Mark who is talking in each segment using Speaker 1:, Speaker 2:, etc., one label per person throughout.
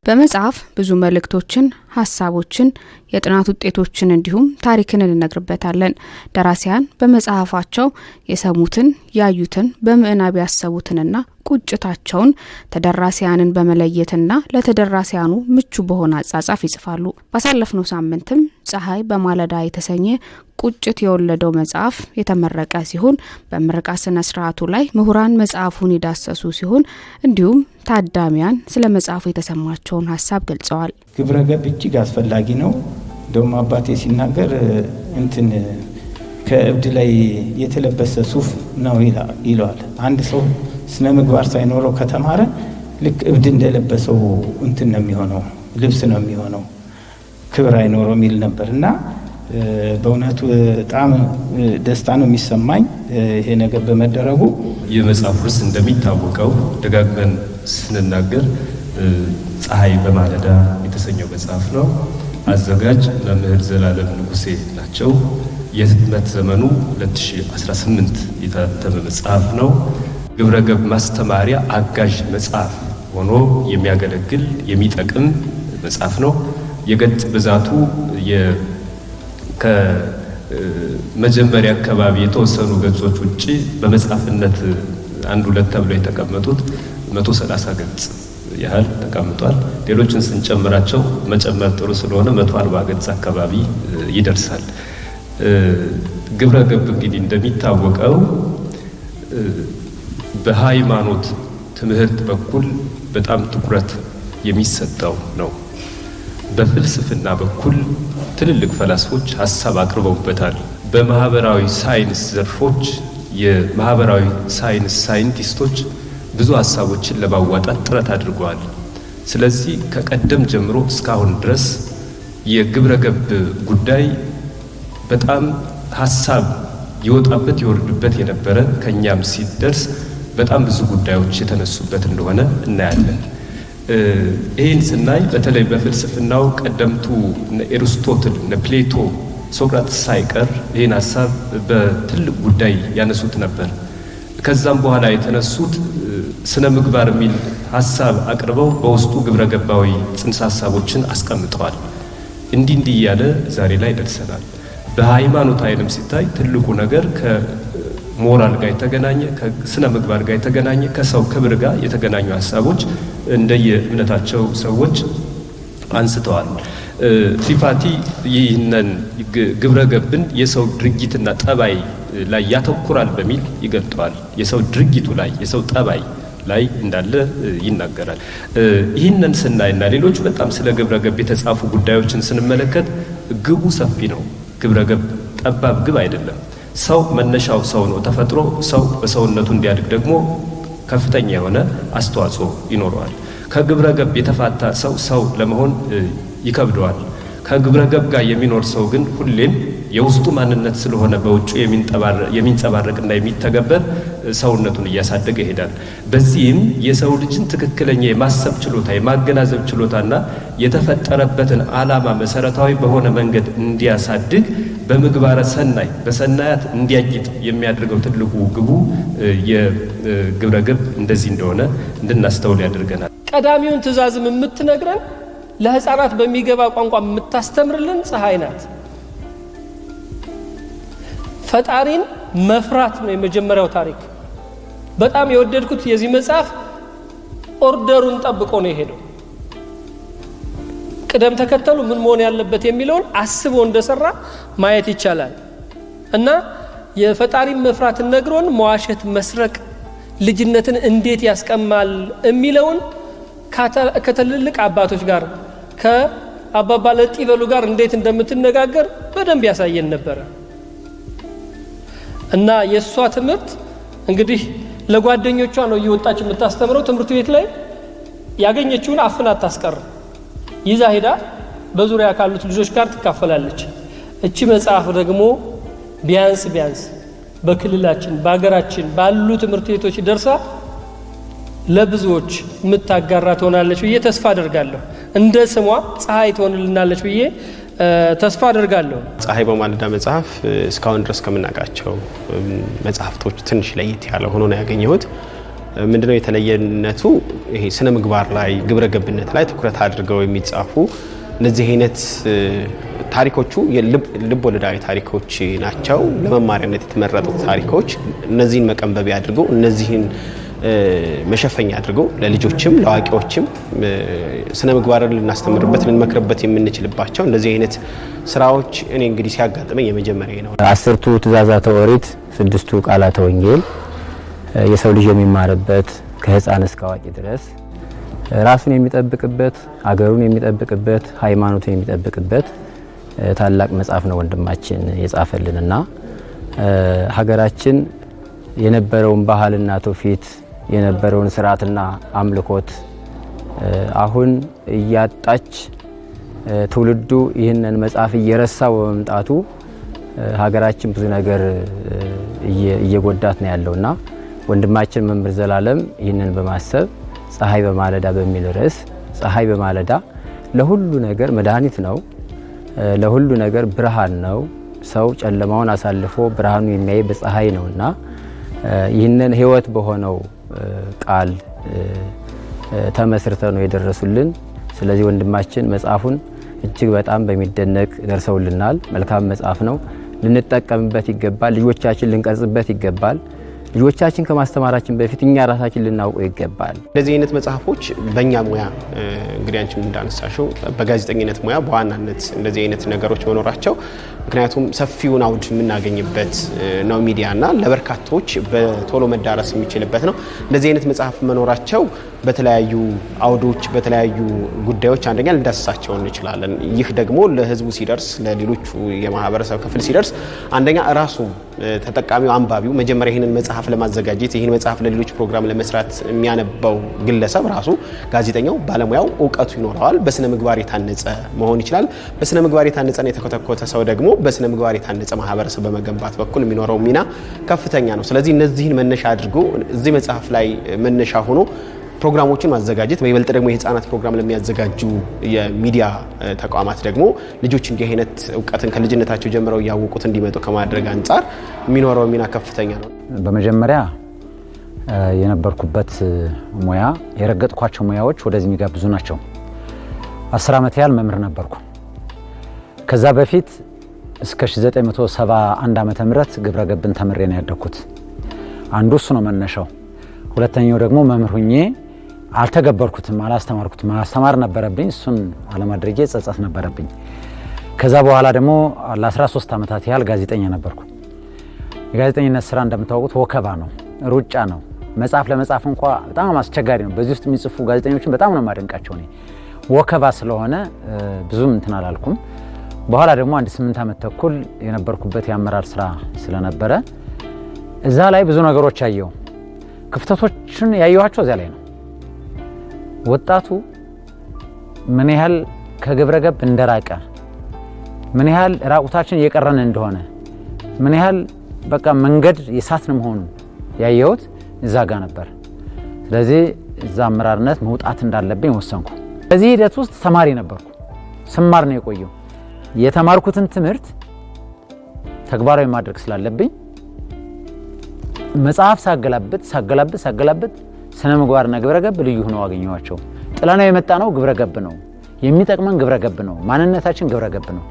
Speaker 1: በመጽሐፍ ብዙ መልእክቶችን ሐሳቦችን የጥናት ውጤቶችን እንዲሁም ታሪክን እንነግርበታለን። ደራሲያን በመጽሐፋቸው የሰሙትን ያዩትን በምዕናብ ያሰቡትንና ቁጭታቸውን ተደራሲያንን በመለየትና ለተደራሲያኑ ምቹ በሆነ አጻጻፍ ይጽፋሉ። ባሳለፍነው ሳምንትም ፀሐይ በማለዳ የተሰኘ ቁጭት የወለደው መጽሐፍ የተመረቀ ሲሆን በምረቃ ስነ ስርዓቱ ላይ ምሁራን መጽሐፉን ይዳሰሱ ሲሆን እንዲሁም ታዳሚያን ስለ መጽሐፉ የተሰማቸውን ሐሳብ ገልጸዋል።
Speaker 2: ግብረ ገብ እጅግ አስፈላጊ ነው። ደሞ አባቴ ሲናገር ከእብድ ላይ የተለበሰ ሱፍ ነው ይላል። አንድ ሰው ስነ ምግባር ሳይኖረው ከተማረ ልክ እብድ እንደለበሰው ነው የሚሆነው፣ ልብስ ነው የሚሆነው፣ ክብር አይኖረው የሚል ነበርና በእውነቱ በጣም ደስታ ነው የሚሰማኝ ይሄ ነገር በመደረጉ።
Speaker 3: የመጽሐፍ ርዕስ እንደሚታወቀው ደጋግመን ስንናገር ፀሐይ በማለዳ የተሰኘው መጽሐፍ ነው። አዘጋጅ መምህር ዘላለም ንጉሴ ናቸው። የህትመት ዘመኑ 2018 የታተመ መጽሐፍ ነው። ግብረ ገብ ማስተማሪያ አጋዥ መጽሐፍ ሆኖ የሚያገለግል የሚጠቅም መጽሐፍ ነው። የገጽ ብዛቱ ከመጀመሪያ አካባቢ የተወሰኑ ገጾች ውጪ በመጽሐፍነት አንድ ሁለት ተብለው የተቀመጡት 130 ገጽ ያህል ተቀምጧል። ሌሎችን ስንጨምራቸው መጨመር ጥሩ ስለሆነ 140 ገጽ አካባቢ ይደርሳል። ግብረ ገብ እንግዲህ እንደሚታወቀው በሃይማኖት ትምህርት በኩል በጣም ትኩረት የሚሰጠው ነው። በፍልስፍና በኩል ትልልቅ ፈላስፎች ሐሳብ አቅርበውበታል። በማህበራዊ ሳይንስ ዘርፎች የማህበራዊ ሳይንስ ሳይንቲስቶች ብዙ ሐሳቦችን ለማዋጣት ጥረት አድርገዋል። ስለዚህ ከቀደም ጀምሮ እስካሁን ድረስ የግብረ ገብ ጉዳይ በጣም ሐሳብ ይወጣበት ይወርድበት የነበረ ከኛም ሲደርስ በጣም ብዙ ጉዳዮች የተነሱበት እንደሆነ እናያለን። ይህን ስናይ በተለይ በፍልስፍናው ቀደምቱ አሪስቶትል፣ ፕሌቶ፣ ሶቅራጥስ ሳይቀር ይህን ሐሳብ በትልቅ ጉዳይ ያነሱት ነበር። ከዛም በኋላ የተነሱት ስነ ምግባር የሚል ሐሳብ አቅርበው በውስጡ ግብረ ገባዊ ጽንሰ ሐሳቦችን አስቀምጠዋል። እንዲህ ያለ ዛሬ ላይ ደርሰናል። በሃይማኖት አይንም ሲታይ ትልቁ ነገር ከሞራል ጋር የተገናኘ ከስነ ምግባር ጋር የተገናኘ ከሰው ክብር ጋር የተገናኙ ሐሳቦች እንደየእምነታቸው ሰዎች አንስተዋል። ፊፋቲ ይህንን ግብረ ገብን የሰው ድርጊትና ጠባይ ላይ ያተኩራል በሚል ይገልጠዋል። የሰው ድርጊቱ ላይ የሰው ጠባይ ላይ እንዳለ ይናገራል። ይህንን ስናይና ሌሎች በጣም ስለ ግብረ ገብ የተጻፉ ጉዳዮችን ስንመለከት ግቡ ሰፊ ነው። ግብረ ገብ ጠባብ ግብ አይደለም። ሰው መነሻው ሰው ነው። ተፈጥሮ ሰው በሰውነቱ እንዲያድግ ደግሞ ከፍተኛ የሆነ አስተዋጽኦ ይኖረዋል። ከግብረ ገብ የተፋታ ሰው ለመሆን ይከብደዋል። ከግብረ ገብ ጋር የሚኖር ሰው ግን ሁሌም የውስጡ ማንነት ስለሆነ በውጭ የሚንጸባረቅና የሚተገበር ሰውነቱን እያሳደገ ይሄዳል። በዚህም የሰው ልጅን ትክክለኛ የማሰብ ችሎታ የማገናዘብ ችሎታና የተፈጠረበትን ዓላማ መሰረታዊ በሆነ መንገድ እንዲያሳድግ በምግባረ ሰናይ በሰናያት እንዲያጊጥ የሚያደርገው ትልቁ ግቡ የግብረ ገብ እንደዚህ እንደሆነ እንድናስተውል ያደርገናል።
Speaker 4: ቀዳሚውን ትእዛዝም የምትነግረን ለህፃናት በሚገባ ቋንቋ የምታስተምርልን ፀሐይ ናት። ፈጣሪን መፍራት ነው የመጀመሪያው ታሪክ። በጣም የወደድኩት የዚህ መጽሐፍ ኦርደሩን ጠብቆ ነው የሄደው። ቅደም ተከተሉ ምን መሆን ያለበት የሚለውን አስቦ እንደሰራ ማየት ይቻላል። እና የፈጣሪን መፍራትን ነግሮን መዋሸት፣ መስረቅ ልጅነትን እንዴት ያስቀማል የሚለውን ከትልልቅ አባቶች ጋር ከአባባ ለጢበሉ ጋር እንዴት እንደምትነጋገር በደንብ ያሳየን ነበር። እና የሷ ትምህርት እንግዲህ ለጓደኞቿ ነው እየወጣች የምታስተምረው። ትምህርት ቤት ላይ ያገኘችውን አፍና አታስቀር፣ ይዛ ሄዳ በዙሪያ ካሉት ልጆች ጋር ትካፈላለች። እቺ መጽሐፍ ደግሞ ቢያንስ በክልላችን በአገራችን ባሉ ትምህርት ቤቶች ደርሳ ለብዙዎች የምታጋራ ትሆናለች ብዬ ተስፋ አደርጋለሁ። እንደ ስሟ ፀሐይ ትሆንልናለች ብዬ ተስፋ አደርጋለሁ።
Speaker 5: ፀሐይ በማለዳ መጽሐፍ እስካሁን ድረስ ከምናውቃቸው መጽሐፍቶች ትንሽ ለየት ያለ ሆኖ ነው ያገኘሁት። ምንድነው የተለየነቱ? ይሄ ስነ ምግባር ላይ ግብረ ገብነት ላይ ትኩረት አድርገው የሚጻፉ እነዚህ አይነት ታሪኮቹ የልብ ወለዳዊ ታሪኮች ናቸው። ለመማሪያነት የተመረጡ ታሪኮች እነዚህን መቀንበቢያ አድርገው እነዚህን መሸፈኛ አድርገው ለልጆችም ለአዋቂዎችም ስነ ምግባርን ልናስተምርበት ልንመክርበት የምንችልባቸው እንደዚህ አይነት ስራዎች እኔ እንግዲህ ሲያጋጥመኝ የመጀመሪያ ነው። 10ቱ ትእዛዛተ ኦሪት፣ 6ቱ ቃላተ ወንጌል የሰው ልጅ የሚማርበት ከህፃን እስከ አዋቂ ድረስ ራሱን የሚጠብቅበት አገሩን የሚጠብቅበት ሃይማኖቱን የሚጠብቅበት ታላቅ መጽሐፍ ነው ወንድማችን የጻፈልንና ሀገራችን የነበረውን ባህልና ትውፊት የነበረውን ስርዓትና አምልኮት አሁን እያጣች ትውልዱ ይህንን መጽሐፍ እየረሳው በመምጣቱ ሀገራችን ብዙ ነገር እየጎዳት ነው ያለውና ወንድማችን መምህር ዘላለም ይህንን በማሰብ ፀሐይ በማለዳ በሚል ርዕስ ፀሐይ በማለዳ ለሁሉ ነገር መድኃኒት ነው፣ ለሁሉ ነገር ብርሃን ነው። ሰው ጨለማውን አሳልፎ ብርሃኑ የሚያይ በፀሐይ ነውና ይህንን ህይወት በሆነው ቃል ተመስርተው ነው የደረሱልን። ስለዚህ ወንድማችን መጽሐፉን እጅግ በጣም በሚደነቅ ደርሰውልናል። መልካም መጽሐፍ ነው፣ ልንጠቀምበት ይገባል። ልጆቻችን ልንቀርጽበት ይገባል። ልጆቻችን ከማስተማራችን በፊት እኛ ራሳችን ልናውቀው ይገባል። እንደዚህ አይነት መጽሐፎች በእኛ ሙያ እንግዲህ አንቺም እንዳነሳሽው በጋዜጠኝነት ሙያ በዋናነት እንደዚህ አይነት ነገሮች መኖራቸው ምክንያቱም ሰፊውን አውድ የምናገኝበት ነው ሚዲያና ለበርካቶች በቶሎ መዳረስ የሚችልበት ነው። እንደዚህ አይነት መጽሐፍ መኖራቸው በተለያዩ አውዶች በተለያዩ ጉዳዮች አንደኛ ልንዳስሳቸው እንችላለን። ይህ ደግሞ ለህዝቡ ሲደርስ ለሌሎቹ የማህበረሰብ ክፍል ሲደርስ አንደኛ ራሱ ተጠቃሚው አንባቢው መጀመሪያ ይህንን መጽሐፍ ለማዘጋጀት ይህን መጽሐፍ ለሌሎች ፕሮግራም ለመስራት የሚያነባው ግለሰብ ራሱ ጋዜጠኛው ባለሙያው እውቀቱ ይኖረዋል። በስነ ምግባር የታነጸ መሆን ይችላል። በስነ ምግባር የታነጸና የተኮተኮተ ሰው ደግሞ በስነ ምግባር የታነጸ ማህበረሰብ በመገንባት በኩል የሚኖረው ሚና ከፍተኛ ነው። ስለዚህ እነዚህን መነሻ አድርጎ እዚህ መጽሐፍ ላይ መነሻ ሆኖ ፕሮግራሞችን ማዘጋጀት በይበልጥ ደግሞ የህፃናት ፕሮግራም ለሚያዘጋጁ የሚዲያ ተቋማት ደግሞ ልጆች እንዲህ አይነት እውቀትን ከልጅነታቸው ጀምረው ያወቁት እንዲመጡ ከማድረግ አንጻር የሚኖረው ሚና ከፍተኛ ነው።
Speaker 6: በመጀመሪያ የነበርኩበት ሙያ የረገጥኳቸው ሙያዎች ወደዚህ የሚጋብዙ ናቸው። 10 ዓመት ያህል መምህር ነበርኩ። ከዛ በፊት እስከ 1971 ዓመተ ምህረት ግብረ ገብን ተምሬ ነው ያደግኩት። አንዱ እሱ ነው መነሻው። ሁለተኛው ደግሞ መምህር ሆኜ አልተገበርኩትም፣ አላስተማርኩትም። ማስተማር ነበረብኝ፣ እሱን አለማድረጌ ጸጸት ነበረብኝ። ከዛ በኋላ ደግሞ ለ13 ዓመታት ያህል ጋዜጠኛ ነበርኩ። የጋዜጠኝነት ስራ እንደምታውቁት ወከባ ነው፣ ሩጫ ነው። መጽሐፍ ለመጻፍ እንኳ በጣም አስቸጋሪ ነው። በዚህ ውስጥ የሚጽፉ ጋዜጠኞችን በጣም ነው ማደንቃቸው። እኔ ወከባ ስለሆነ ብዙም እንትን አላልኩም። በኋላ ደግሞ 8 ዓመት ተኩል የነበርኩበት የአመራር ስራ ስለነበረ እዛ ላይ ብዙ ነገሮች አየሁ። ክፍተቶችን ያየኋቸው እዚያ ላይ ነው። ወጣቱ ምን ያህል ከግብረ ገብ እንደራቀ፣ ምን ያህል ራቁታችን እየቀረን እንደሆነ፣ ምን ያህል በቃ መንገድ የሳትን መሆኑን ያየሁት እዛ ጋር ነበር። ስለዚህ እዛ አመራርነት መውጣት እንዳለብኝ ወሰንኩ። በዚህ ሂደት ውስጥ ተማሪ ነበርኩ። ስማር ነው የቆየው። የተማርኩትን ትምህርት ተግባራዊ ማድረግ ስላለብኝ መጽሐፍ ሳገላብጥ ስነ ምግባርና ግብረ ገብ ልዩ ሆነው አገኘኋቸው። ጥላናው የመጣ ነው ግብረ ገብ ነው፣ የሚጠቅመን ግብረ ገብ ነው፣ ማንነታችን ግብረ ገብ ነው።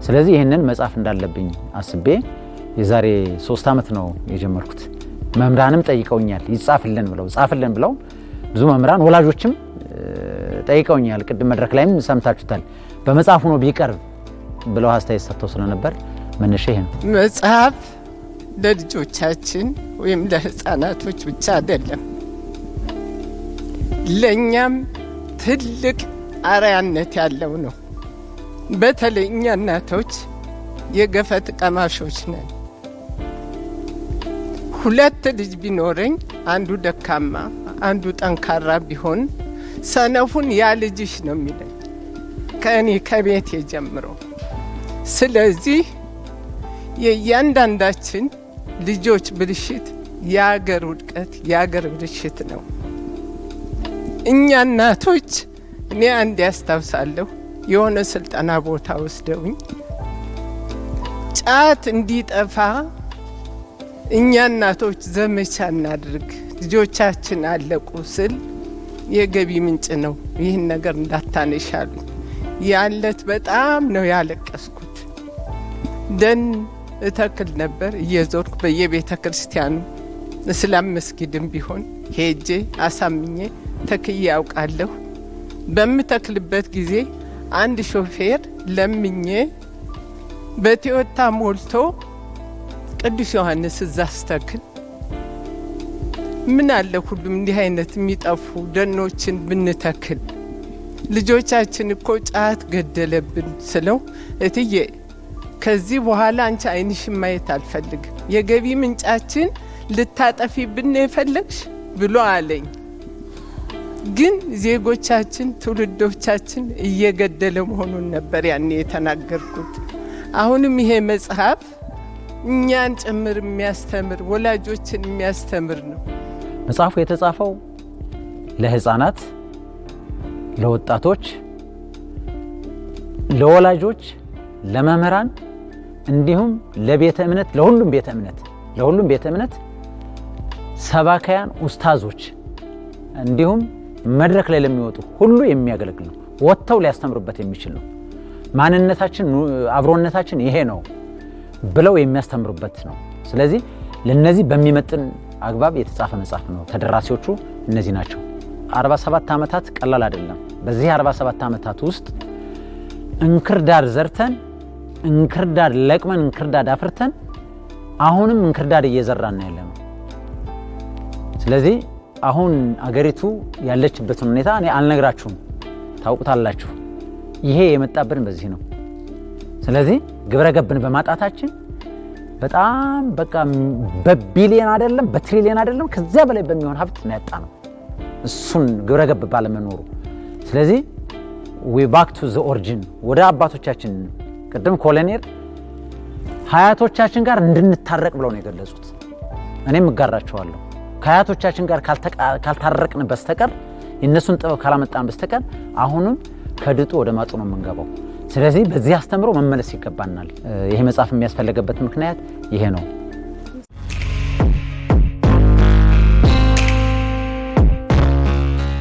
Speaker 6: ስለዚህ ይህንን መጽሐፍ እንዳለብኝ አስቤ የዛሬ 3 ዓመት ነው የጀመርኩት። መምህራንም ጠይቀውኛል ይጻፍልን ብለው ብዙ መምህራን ወላጆችም ጠይቀውኛል። ቅድም መድረክ ላይም ሰምታችሁታል። በመጽሐፉ ነው ቢቀርብ ብለው አስተያየት ሰጥተው ስለነበር መነሻ ይሄ ነው።
Speaker 7: መጽሐፍ ለልጆቻችን ወይም ለህፃናቶች ብቻ አይደለም፣ ለኛም ትልቅ አርአያነት ያለው ነው። በተለይ እኛ እናቶች የገፈት ቀማሾች ነን። 2 ልጅ ቢኖረኝ አንዱ ደካማ አንዱ ጠንካራ ቢሆን ሰነፉን ያ ልጅሽ ነው የሚለኝ ከእኔ ከቤት ጀምሮ። ስለዚህ የእያንዳንዳችን ልጆች ብልሽት የአገር ውድቀት የአገር ብልሽት ነው። እኛ እናቶች እኔ አንድ ያስታውሳለሁ የሆነ ስልጠና ቦታ ወስደውኝ ጫት እንዲጠፋ እኛ እናቶች ዘመቻ እናድርግ ልጆቻችን አለቁ ስል የገቢ ምንጭ ነው ይህን ነገር እንዳታነሻሉ። ያለት በጣም ነው ያለቀስኩት። ደን እተክል ነበር እየዞርኩ በየቤተ ክርስቲያኑ እስላም መስጊድም ቢሆን ሄጄ አሳምኜ ተክዬ ያውቃለሁ። በምተክልበት ጊዜ አንድ ሾፌር ለምኜ በቶዮታ ሞልቶ ቅዱስ ዮሐንስ እዛ ስተክል ምን አለ ሁሉም እንዲህ አይነት የሚጠፉ ደኖችን ብንተክል፣ ልጆቻችን እኮ ጫት ገደለብን ስለው እትዬ ከዚህ በኋላ አንቺ አይንሽን ማየት አልፈልግም፣ የገቢ ምንጫችን ልታጠፊብን የፈለግሽ ብሎ አለኝ። ግን ዜጎቻችን ትውልዶቻችን እየገደለ መሆኑን ነበር ያኔ የተናገርኩት። አሁንም ይሄ መጽሐፍ እኛን ጭምር የሚያስተምር ወላጆችን የሚያስተምር ነው።
Speaker 6: መጽሐፉ የተጻፈው ለህፃናት፣ ለወጣቶች፣ ለወላጆች፣ ለመምህራን እንዲሁም ለቤተ እምነት ለሁሉም ቤተ እምነት ሰባካያን፣ ኡስታዞች እንዲሁም መድረክ ላይ ለሚወጡ ሁሉ የሚያገለግል ነው። ወጥተው ሊያስተምሩበት የሚችል ነው። ማንነታችን፣ አብሮነታችን ይሄ ነው ብለው የሚያስተምሩበት ነው። ስለዚህ ለነዚህ በሚመጥን አግባብ የተጻፈ መጽሐፍ ነው። ተደራሲዎቹ እነዚህ ናቸው። 47 ዓመታት ቀላል አይደለም። በዚህ 47 ዓመታት ውስጥ እንክርዳድ ዘርተን እንክርዳድ ለቅመን እንክርዳድ አፍርተን አሁንም እንክርዳድ እየዘራን ነው ያለነው። ስለዚህ አሁን አገሪቱ ያለችበትን ሁኔታ እኔ አልነግራችሁም፣ ታውቁታላችሁ። ይሄ የመጣብን በዚህ ነው። ስለዚህ ግብረ ገብን በማጣታችን በጣም በቃ በቢሊየን አይደለም በትሪሊየን አይደለም ከዚያ በላይ በሚሆን ሀብት ነው ያጣነው፣ እሱን ግብረ ገብ ባለመኖሩ። ስለዚህ we back to the origin፣ ወደ አባቶቻችን ቅድም ኮሎኔል ሀያቶቻችን ጋር እንድንታረቅ ብለው ነው የገለጹት። እኔም እጋራቸዋለሁ። ከሀያቶቻችን ጋር ካልታረቅን በስተቀር የነሱን ጥበብ ካላመጣን በስተቀር አሁንም ከድጡ ወደ ማጡ ነው የምንገባው። ስለዚህ በዚህ አስተምሮ መመለስ ይገባናል። ይሄ መጽሐፍ የሚያስፈልገበት ምክንያት ይሄ ነው።